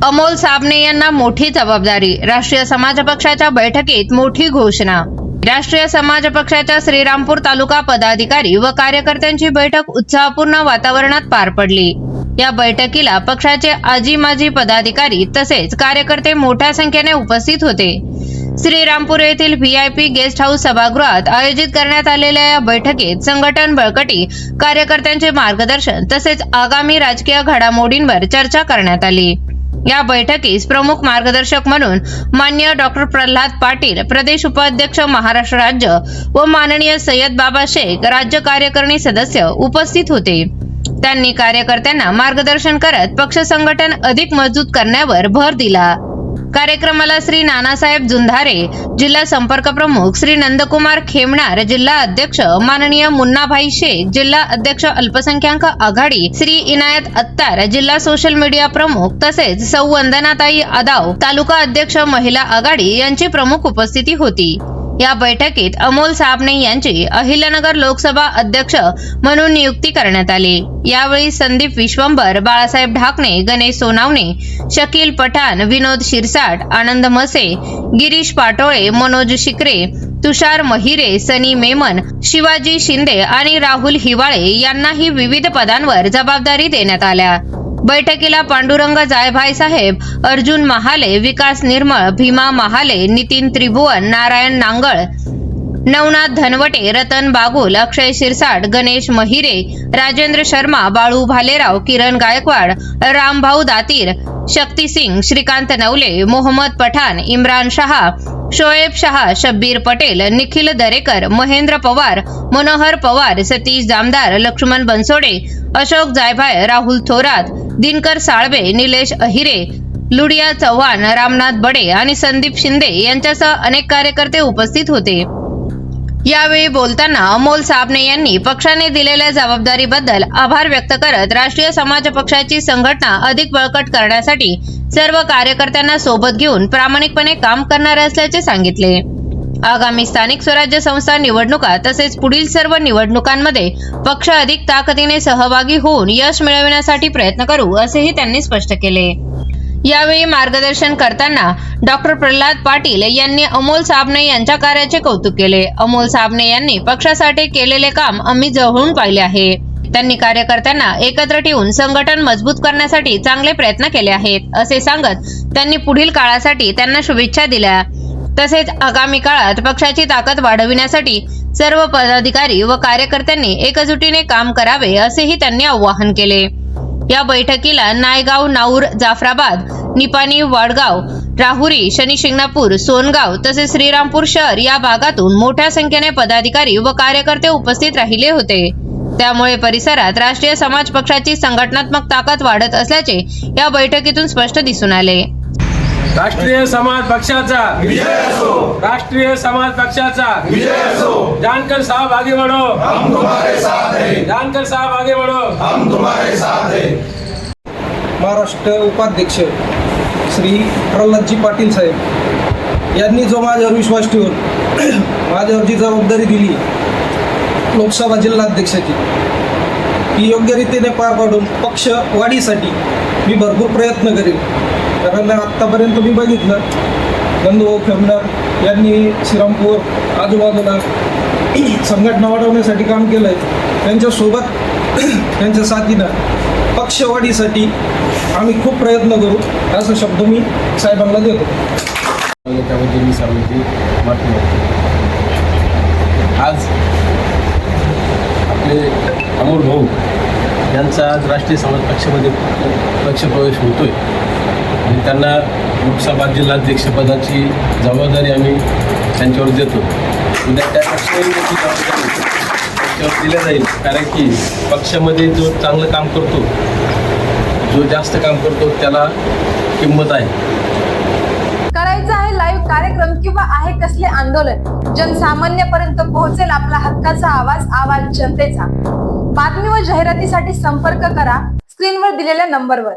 अमोल साबणे यांना मोठी जबाबदारी। राष्ट्रीय समाज पक्षाच्या बैठकीत मोठी घोषणा। राष्ट्रीय समाज पक्षाच्या श्रीरामपूर तालुका पदाधिकारी व कार्यकर्त्यांची बैठक उत्साहपूर्ण वातावरणात पार पडली। या बैठकीला पक्षाचे आजी माजी पदाधिकारी तसेच कार्यकर्ते मोठ्या संख्येने उपस्थित होते। श्रीरामपूर येथील व्हीआयपी गेस्ट हाऊस सभागृहात आयोजित करण्यात आलेल्या या बैठकीत संघटन बळकटी, कार्यकर्त्यांचे मार्गदर्शन तसेच आगामी राजकीय घडामोडींवर चर्चा करण्यात आली। या बैठकीस प्रमुख मार्गदर्शक म्हणून माननीय डॉक्टर प्रल्हाद पाटील, प्रदेश उपाध्यक्ष महाराष्ट्र राज्य व माननीय सय्यद बाबा शेख, राज्य कार्यकारिणी सदस्य उपस्थित होते। त्यांनी कार्यकर्त्यांना मार्गदर्शन करत पक्ष संघटन अधिक मजबूत करण्यावर भर दिला। कार्यक्रमाला श्री नानासाहेब जुंधारे, जिल्हा संपर्क प्रमुख, श्री नंदकुमार खेमणार, जिल्हा अध्यक्ष, माननीय मुन्नाभाई शेख, जिल्हा अध्यक्ष अल्पसंख्याक आघाडी, श्री इनायत अत्तार, जिल्हा सोशल मीडिया प्रमुख तसेच सौ वंदनाताई आदाव, तालुका अध्यक्ष महिला आघाडी यांची प्रमुख उपस्थिती होती। या बैठकीत अमोल साबणे यांची अहिल्यानगर लोकसभा अध्यक्ष म्हणून नियुक्ती करण्यात आली। यावेळी संदीप विश्वंभर, बाळासाहेब ढाकणे, गणेश सोनावणे, शकील पठाण, विनोद शिरसाट, आनंद मसे, गिरीश पाटोळे, मनोज शिकरे, तुषार महिरे, सनी मेमन, शिवाजी शिंदे आणि राहुल हिवाळे यांनाही विविध पदांवर जबाबदारी देण्यात आल्या। बैठकीला पांडुरंग जायभाई साहेब, अर्जुन महाले, विकास निर्मळ, भीमा महाले, नितीन त्रिभुवन, नारायण नांगळ, नवनाथ धनवटे, रतन बागुल, अक्षय शिरसाट, गणेश महिरे, राजेंद्र शर्मा, बाळू भालेराव, किरण गायकवाड, रामभाऊ दातीर, शक्ती सिंग, श्रीकांत नवले, मोहम्मद पठाण, इम्रान शहा, शोएब शहा, शब्बीर पटेल, निखिल दरेकर, महेंद्र पवार, मनोहर पवार, सतीश जामदार, लक्ष्मण बनसोडे, अशोक जायभाई, राहुल थोरात, दिनकर साळवे, निलेश अहिरे, लुडिया चव्हाण, रामनाथ बडे आणि संदीप शिंदे यांच्यासह अनेक कार्यकर्ते उपस्थित होते। यावेळी बोलताना अमोल साबणे यांनी पक्षाने दिलेल्या जबाबदारीबद्दल आभार व्यक्त करत राष्ट्रीय समाज पक्षाची संघटना अधिक बळकट करण्यासाठी सर्व कार्यकर्त्यांना सोबत घेऊन प्रामाणिकपणे काम करणार असल्याचे सांगितले। आगामी स्थानिक स्वराज्य संस्था निवडणुका तसेच पुढील सर्व निवडणुकांमध्ये पक्ष अधिक ताकदीने सहभागी होऊन यश मिळविण्यासाठी प्रयत्न करू असेही त्यांनी स्पष्ट केले। यावेळी मार्गदर्शन करताना डॉक्टर प्रल्हाद पाटील यांनी अमोल साबणे यांच्या कार्याचे कौतुक केले। अमोल साबणे यांनी पक्षासाठी केलेले काम आम्ही जवळून पाहिले आहे। त्यांनी कार्यकर्त्यांना एकत्र ठेवून संघटन मजबूत करण्यासाठी चांगले प्रयत्न केले आहेत असे सांगत त्यांनी पुढील काळासाठी त्यांना शुभेच्छा दिल्या। तसेच आगामी काळात पक्षाची ताकद वाढविण्यासाठी सर्व पदाधिकारी व कार्यकर्त्यांनी एकजुटीने काम करावे असेही त्यांनी आवाहन केले। या बैठकीला नायगाव, नाऊर, जाफराबाद, निपाणी, वाडगाव, राहुरी, शनी शिंगणापूर, सोनगाव तसेच श्रीरामपूर शहर या भागातून मोठ्या संख्येने पदाधिकारी व कार्यकर्ते उपस्थित राहिले होते। त्यामुळे परिसरात राष्ट्रीय समाज पक्षाची संघटनात्मक ताकद वाढत असल्याचे या बैठकीतून स्पष्ट दिसून आले। राष्ट्रीय समाज पक्षाचा विजय असो, राष्ट्रीय समाज पक्षाचा विजय असो। जानकर साहब आगे बढ़ो, हम तुम्हारे साथ हैं। जानकर साहब आगे बढ़ो, हम तुम्हारे साथ हैं। महाराष्ट्र उपाध्यक्ष श्री प्रल्हादजी पाटील साहेब यांनी जो माझ्यावर विश्वास ठेवून माझ्यावर जी जबाबदारी दिली लोकसभा जिल्हाध्यक्षाची, ती योग्य रीतीने पार पाडून पक्ष वाढीसाठी मी भरपूर प्रयत्न करेन। कारण आत्तापर्यंत मी बघितलं नंदभाऊ खेमणार यांनी श्रीरामपूर आजूबाजूला संघटना वाढवण्यासाठी काम केलं आहे। त्यांच्यासोबत त्यांच्या साथीनं पक्षवाढीसाठी आम्ही खूप प्रयत्न करू असा शब्द मी साहेबांना देतो। त्याबद्दल मी सर्वांची माफी मागतो। आज आपले अमोल भाऊ यांचा आज राष्ट्रीय समाज पक्षामध्ये पक्षप्रवेश होतोय आणि त्यांना लोकसभा जिल्हाध्यक्षपदाची जबाबदारी आम्ही त्यांच्यावर देतो। उद्या त्या पक्षाची जबाबदारी त्यांच्यावर दिल्या जाईल, कारण की पक्षामध्ये जो चांगलं काम करतो, जो जास्त काम करतो त्याला किंमत आहे। करायचं आहे लाईव्ह कार्यक्रम किंवा आहे कसले आंदोलन, जनसामान्यपर्यंत पोहोचेल आपला हक्काचा आवाज, आवाज जनतेचा। बातमी व जाहिरातीसाठी संपर्क करा स्क्रीनवर दिलेल्या नंबरवर।